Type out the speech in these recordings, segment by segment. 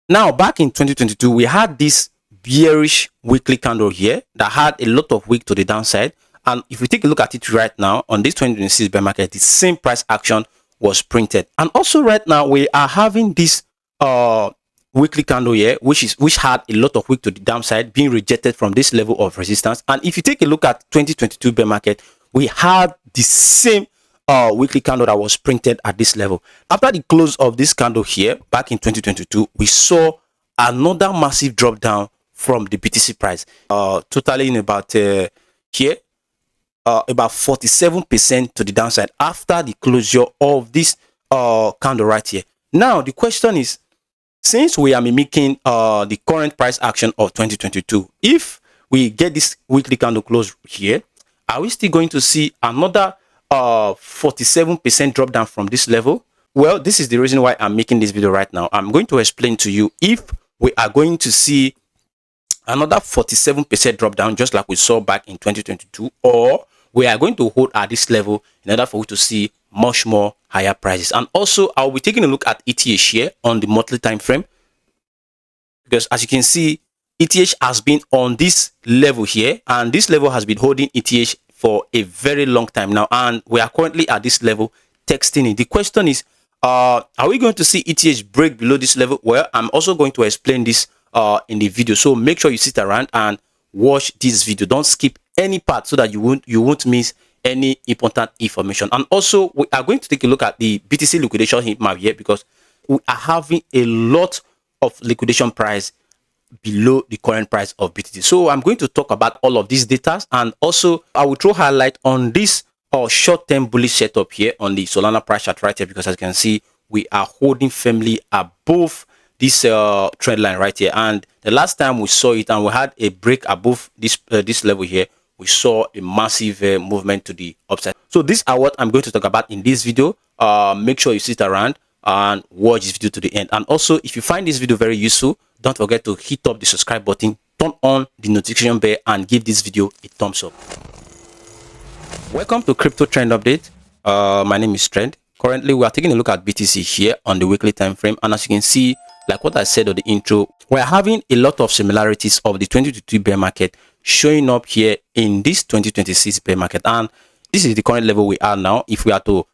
Now, back in 2022, we had this bearish weekly candle here that had a lot of wick to the downside. And if we take a look at it right now on this 2026 bear market, the same price action was printed. And also right now we are having this weekly candle here, which had a lot of wick to the downside, being rejected from this level of resistance. And if you take a look at 2022 bear market, we had the same weekly candle that was printed at this level. After the close of this candle here back in 2022, we saw another massive drop down from the BTC price, totaling about here about 47% to the downside after the closure of this candle right here. Now the question is, since we are mimicking the current price action of 2022, if we get this weekly candle close here, are we still going to see another 47% drop down from this level? Well, this is the reason why I'm making this video right now. I'm going to explain to you if we are going to see another 47% drop down just like we saw back in 2022, or we are going to hold at this level in order for you to see much more higher prices. And also I'll be taking a look at ETH here on the monthly time frame, because as you can see, ETH has been on this level here, and this level has been holding ETH for a very long time now, and we are currently at this level texting it. The question is, are we going to see ETH break below this level? Well, I'm also going to explain this in the video, so make sure you sit around and watch this video. Don't skip any part so that you won't miss any important information. And also we are going to take a look at the BTC liquidation heat map here, because we are having a lot of liquidation price below the current price of BTC. So I'm going to talk about all of these data, and also I will throw highlight on this short-term bullish setup here on the Solana price chart right here, because as you can see, we are holding firmly above this trend line right here. And the last time we saw it and we had a break above this this level here, we saw a massive movement to the upside. So these are what I'm going to talk about in this video. Make sure you sit around and watch this video to the end. And also, if you find this video very useful, don't forget to hit up the subscribe button, turn on the notification bell, and give this video a thumbs up. Welcome to Crypto Trend Update. My name is Trend. Currently, we are taking a look at BTC here on the weekly time frame, and as you can see, like what I said on the intro, we're having a lot of similarities of the 2022 bear market showing up here in this 2026 bear market. And this is the current level we are now if we are to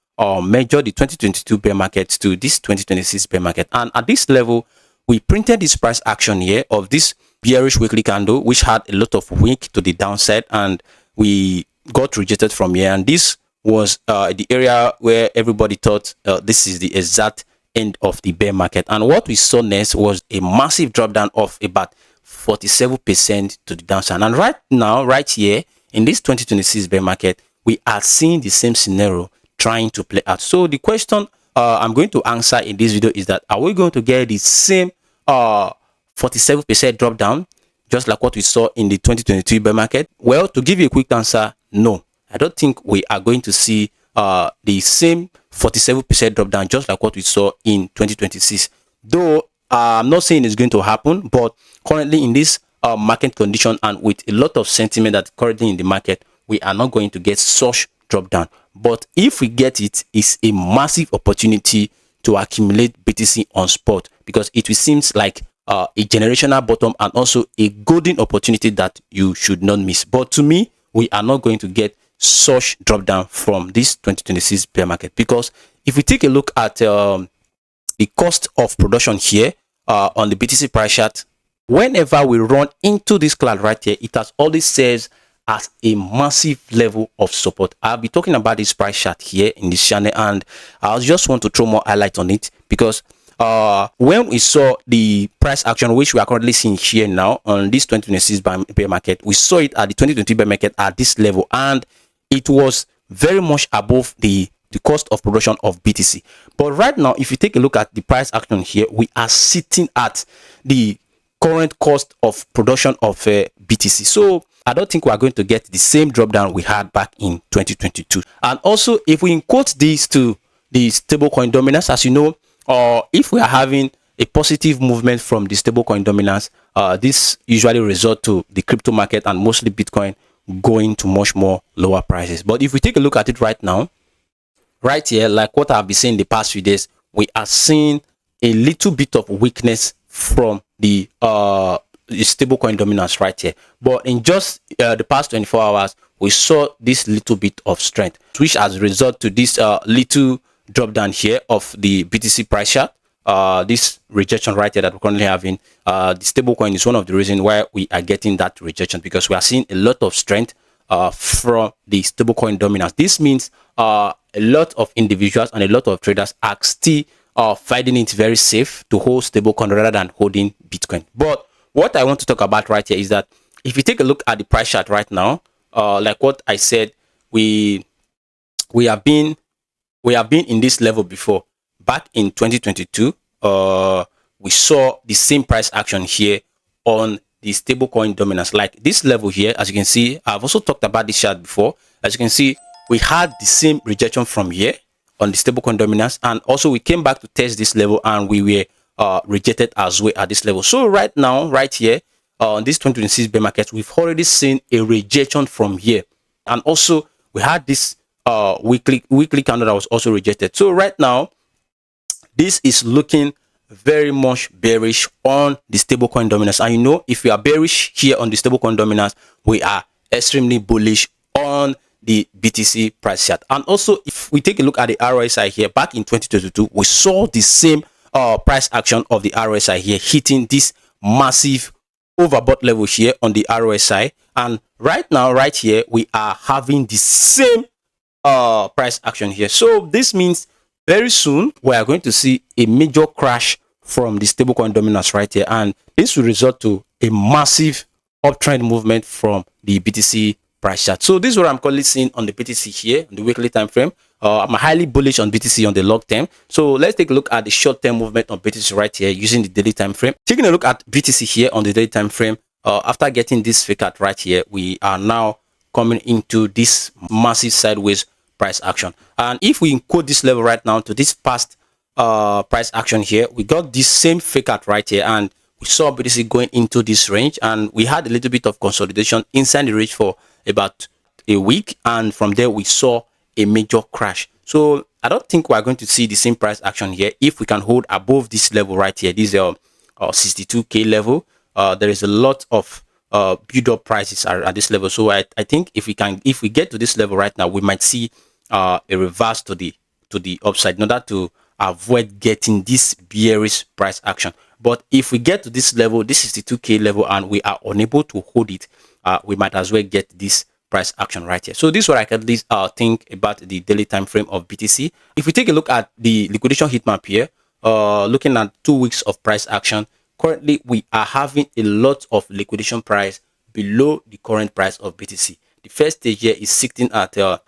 measure the 2022 bear market to this 2026 bear market. And at this level, we printed this price action here of this bearish weekly candle, which had a lot of wick to the downside, and we got rejected from here. And this was the area where everybody thought this is the exact end of the bear market. And what we saw next was a massive drop down of about 47% to the downside. And right now, right here in this 2026 bear market, we are seeing the same scenario trying to play out. So the question I'm going to answer in this video is that, are we going to get the same 47% drop down just like what we saw in the 2022 bear market? Well, to give you a quick answer, no, I don't think we are going to see the same 47% drop down just like what we saw in 2026. Though I'm not saying it's going to happen, but currently in this market condition and with a lot of sentiment that's currently in the market, we are not going to get such drop down. But if we get it, it's a massive opportunity to accumulate BTC on spot, because it seems like a generational bottom and also a golden opportunity that you should not miss. But to me, we are not going to get such drop down from this 2026 bear market, because if we take a look at the cost of production here on the BTC price chart, whenever we run into this cloud right here, it has always serves as a massive level of support. I'll be talking about this price chart here in this channel, and I just want to throw more highlight on it, because when we saw the price action which we are currently seeing here now on this 2026 bear market, we saw it at the 2020 bear market at this level, and it was very much above the cost of production of BTC. But right now, if you take a look at the price action here, we are sitting at the current cost of production of BTC. So I don't think we are going to get the same drop down we had back in 2022. And also, if we quote these to the stablecoin dominance, as you know, if we are having a positive movement from the stablecoin dominance, this usually result to the crypto market and mostly Bitcoin going to much more lower prices. But if we take a look at it right now, right here, like what I've been saying the past few days, we are seeing a little bit of weakness from the stablecoin dominance right here. But in just the past 24 hours, we saw this little bit of strength, which has resulted to this little drop down here of the BTC price chart. This rejection right here that we're currently having, the stablecoin is one of the reasons why we are getting that rejection, because we are seeing a lot of strength from the stablecoin dominance. This means a lot of individuals and a lot of traders are still finding it very safe to hold stablecoin rather than holding Bitcoin. But what I want to talk about right here is that if you take a look at the price chart right now, like what I said, we have been in this level before. Back in 2022, we saw the same price action here on the stablecoin dominance, like this level here. As you can see, I've also talked about this chart before. As you can see, we had the same rejection from here on the stablecoin dominance, and also we came back to test this level and we were rejected as well at this level. So right now, right here, on this 2026 bear market, we've already seen a rejection from here, and also we had this weekly candle that was also rejected. So right now, this is looking very much bearish on the stablecoin dominance. And you know, if we are bearish here on the stablecoin dominance, we are extremely bullish on the BTC price chart. And also, if we take a look at the RSI here, back in 2022, we saw the same price action of the RSI here, hitting this massive overbought level here on the RSI. And right now, right here, we are having the same price action here. So this means very soon we are going to see a major crash from the stablecoin dominance right here, and this will result to a massive uptrend movement from the BTC price chart. So this is what I'm currently seeing on the BTC here on the weekly time frame. I'm highly bullish on BTC on the long term. So let's take a look at the short term movement on BTC right here using the daily time frame. Taking a look at BTC here on the daily time frame, after getting this fake out right here, we are now coming into this massive sideways price action. And if we encode this level right now to this past price action here, we got this same fake out right here, and we saw BTC going into this range, and we had a little bit of consolidation inside the range for about a week, and from there we saw a major crash. So I don't think we're going to see the same price action here if we can hold above this level right here. This is 62k level. There is a lot of build up prices at this level. So I think if we get to this level right now, we might see a reverse to the upside in order to avoid getting this bearish price action. But if we get to this level, this 62k level, and we are unable to hold it, we might as well get this price action right here. So this is what I can at least think about the daily time frame of BTC. If we take a look at the liquidation heat map here, looking at 2 weeks of price action, currently we are having a lot of liquidation price below the current price of BTC. The first stage here is sitting at the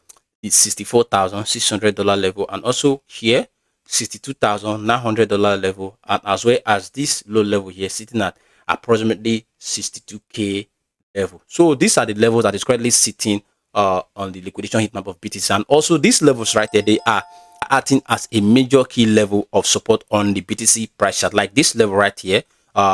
$64,600 level, and also here $62,900 level, and as well as this low level here sitting at approximately 62k level. So these are the levels that is currently sitting on the liquidation heat map of BTC, and also these levels right there, they are acting as a major key level of support on the BTC price chart. Like this level right here,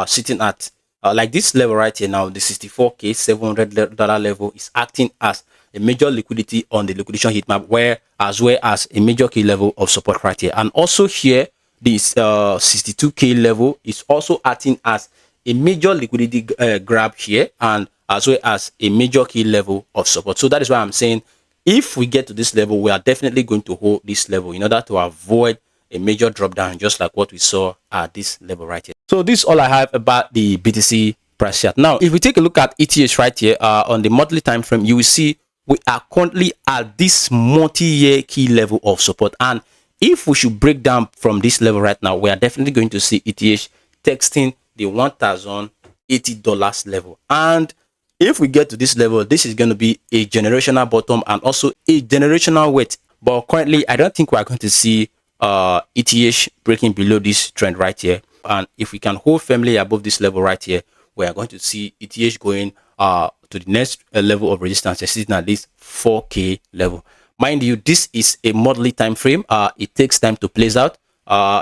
sitting at like this level right here now, the $64k $700 level is acting as a major liquidity on the liquidation heat map, where as well as a major key level of support right here. And also here, this 62k level is also acting as a major liquidity grab here, and as well as a major key level of support. So that is why I'm saying if we get to this level, we are definitely going to hold this level in order to avoid a major drop down, just like what we saw at this level right here. So this is all I have about the BTC price chart. Now, if we take a look at ETH right here on the monthly time frame, you will see we are currently at this multi-year key level of support, and if we should break down from this level right now, we are definitely going to see ETH testing the $1,080 level. And if we get to this level, this is going to be a generational bottom and also a generational weight. But currently, I don't think we are going to see ETH breaking below this trend right here. And if we can hold firmly above this level right here, we are going to see ETH going to the next level of resistance, sitting at this 4k level. Mind you, this is a monthly time frame. It takes time to play out.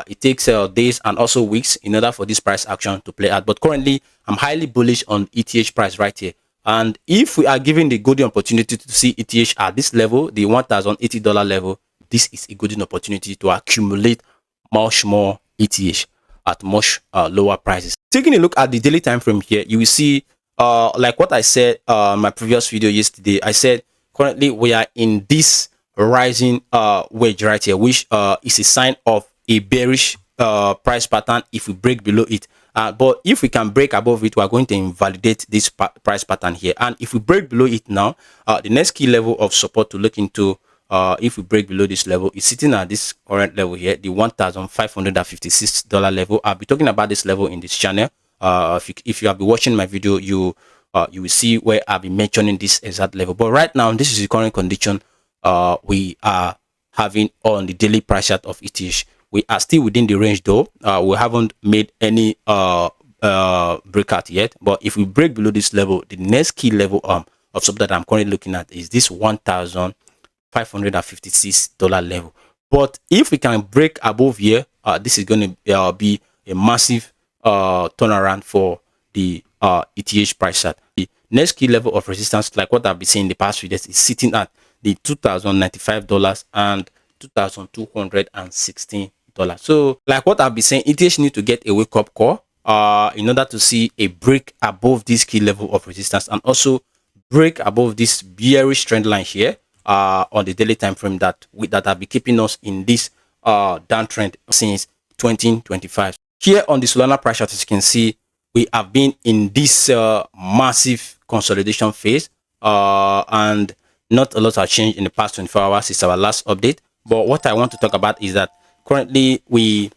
It takes days and also weeks in order for this price action to play out. But currently, I'm highly bullish on ETH price right here. And if we are given the golden opportunity to see ETH at this level, the $1,080 level, this is a golden opportunity to accumulate much more ETH. at much lower prices. Taking a look at the daily time frame here, you will see like what I said my previous video yesterday. I said currently we are in this rising wedge right here, which is a sign of a bearish price pattern if we break below it. But if we can break above it, we are going to invalidate this price pattern here. And if we break below it now, the next key level of support to look into, if we break below this level, is sitting at this current level here, the $1,556 level. I'll be talking about this level in this channel. If you have been watching my video, you will see where I'll be mentioning this exact level. But right now, this is the current condition we are having on the daily price chart of ETH. We are still within the range though. We haven't made any breakout yet. But if we break below this level, the next key level of support that I'm currently looking at is this $1,556 level. But if we can break above here, this is going to be a massive turnaround for the ETH price chart. The next key level of resistance, like what I've been saying in the past few days, is sitting at the $2,095 and $2,216. So like what I've been saying, ETH need to get a wake-up call in order to see a break above this key level of resistance, and also break above this bearish trend line here on the daily time frame that have been keeping us in this downtrend since 2025. Here on the Solana price chart, as you can see, we have been in this massive consolidation phase, and not a lot has changed in the past 24 hours since our last update. But what I want to talk about is that currently we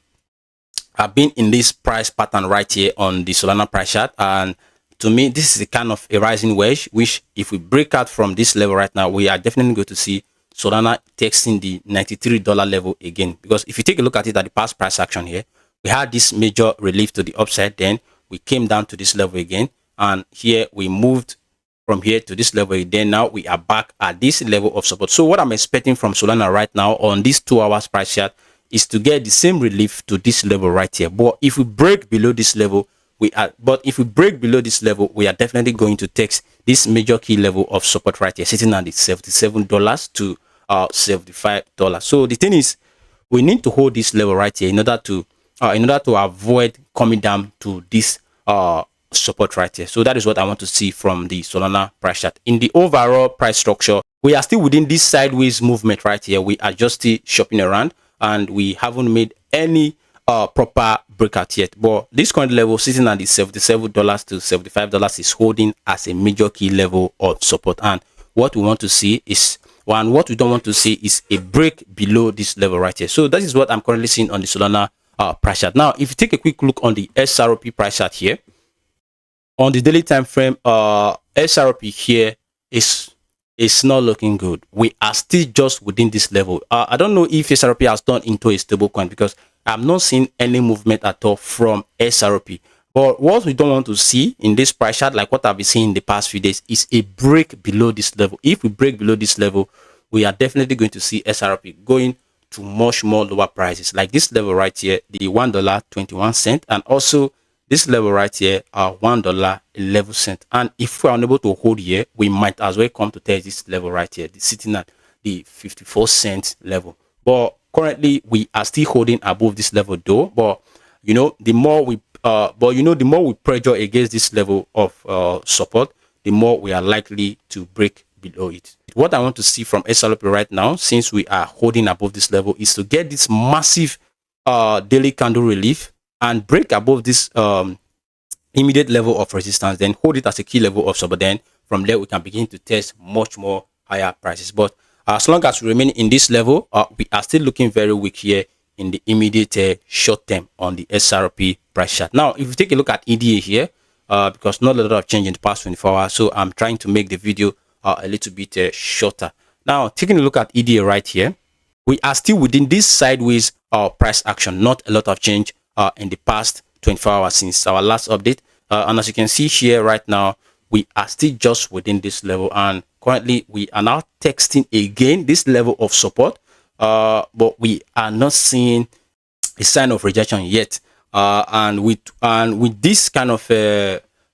have been in this price pattern right here on the Solana price chart, and to me this is a kind of a rising wedge, which if we break out from this level right now, we are definitely going to see Solana testing the $93 level again. Because if you take a look at it at the past price action here, we had this major relief to the upside, then we came down to this level again, and here we moved from here to this level again. Now we are back at this level of support. So what I'm expecting from Solana right now on this 2 hours price chart is to get the same relief to this level right here. But if we break below this level, we are definitely going to test this major key level of support right here, sitting at the $77 to $75. So the thing is, we need to hold this level right here in order to avoid coming down to this support right here. So that is what I want to see from the Solana price chart. In the overall price structure, we are still within this sideways movement right here. We are just still shopping around, and we haven't made any proper breakout yet. But this current level sitting at the $77 to $75 is holding as a major key level of support. And what we want to see is what we don't want to see is a break below this level right here. So that is what I'm currently seeing on the Solana price chart. Now, if you take a quick look on the XRP price chart here, on the daily time frame, XRP here is not looking good. We are still just within this level. I don't know if XRP has turned into a stable coin, because I'm not seeing any movement at all from XRP. But what we don't want to see in this price chart, like what I've been seeing in the past few days, is a break below this level. If we break below this level, we are definitely going to see XRP going to much more lower prices, like this level right here, the $1.21, and also this level right here, $1.11. And if we are unable to hold here, we might as well come to test this level right here, sitting at the 54-cent level. But currently we are still holding above this level though. But you know, the more we pressure against this level of support, the more we are likely to break below it. What I want to see from XRP right now, since we are holding above this level, is to get this massive daily candle relief and break above this immediate level of resistance, then hold it as a key level of support. Then from there we can begin to test much more higher prices. But as long as we remain in this level, we are still looking very weak here in the immediate short term on the XRP price chart. Now, if you take a look at EDA here, because not a lot of change in the past 24 hours, so I'm trying to make the video a little bit shorter. Now, taking a look at EDA right here, we are still within this sideways price action. Not a lot of change in the past 24 hours since our last update. And as you can see here right now, we are still just within this level, and currently we are now testing again this level of support, but we are not seeing a sign of rejection yet. And with this kind of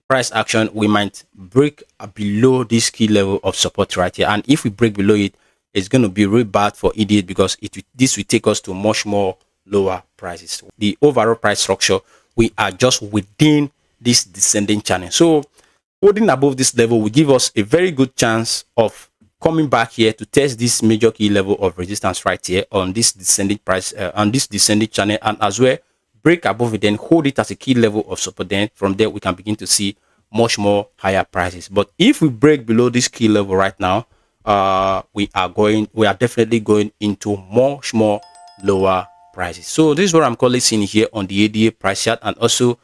price action, we might break below this key level of support right here. And if we break below it, it's going to be really bad for ETH, because this will take us to much more lower prices. The overall price structure, we are just within this descending channel. So holding above this level will give us a very good chance of coming back here to test this major key level of resistance right here on this descending price, on this descending channel, and as well break above it, then hold it as a key level of support. Then from there we can begin to see much more higher prices. But if we break below this key level right now, we are definitely going into much more lower prices. So this is what I'm currently seeing here on the ADA price chart, and also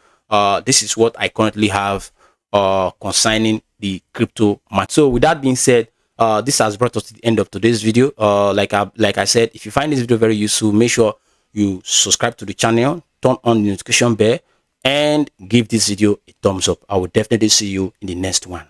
this is what I currently have concerning the crypto market. So with that being said, this has brought us to the end of today's video. Like I said, if you find this video very useful, make sure you subscribe to the channel, turn on the notification bell, and give this video a thumbs up. I will definitely see you in the next one.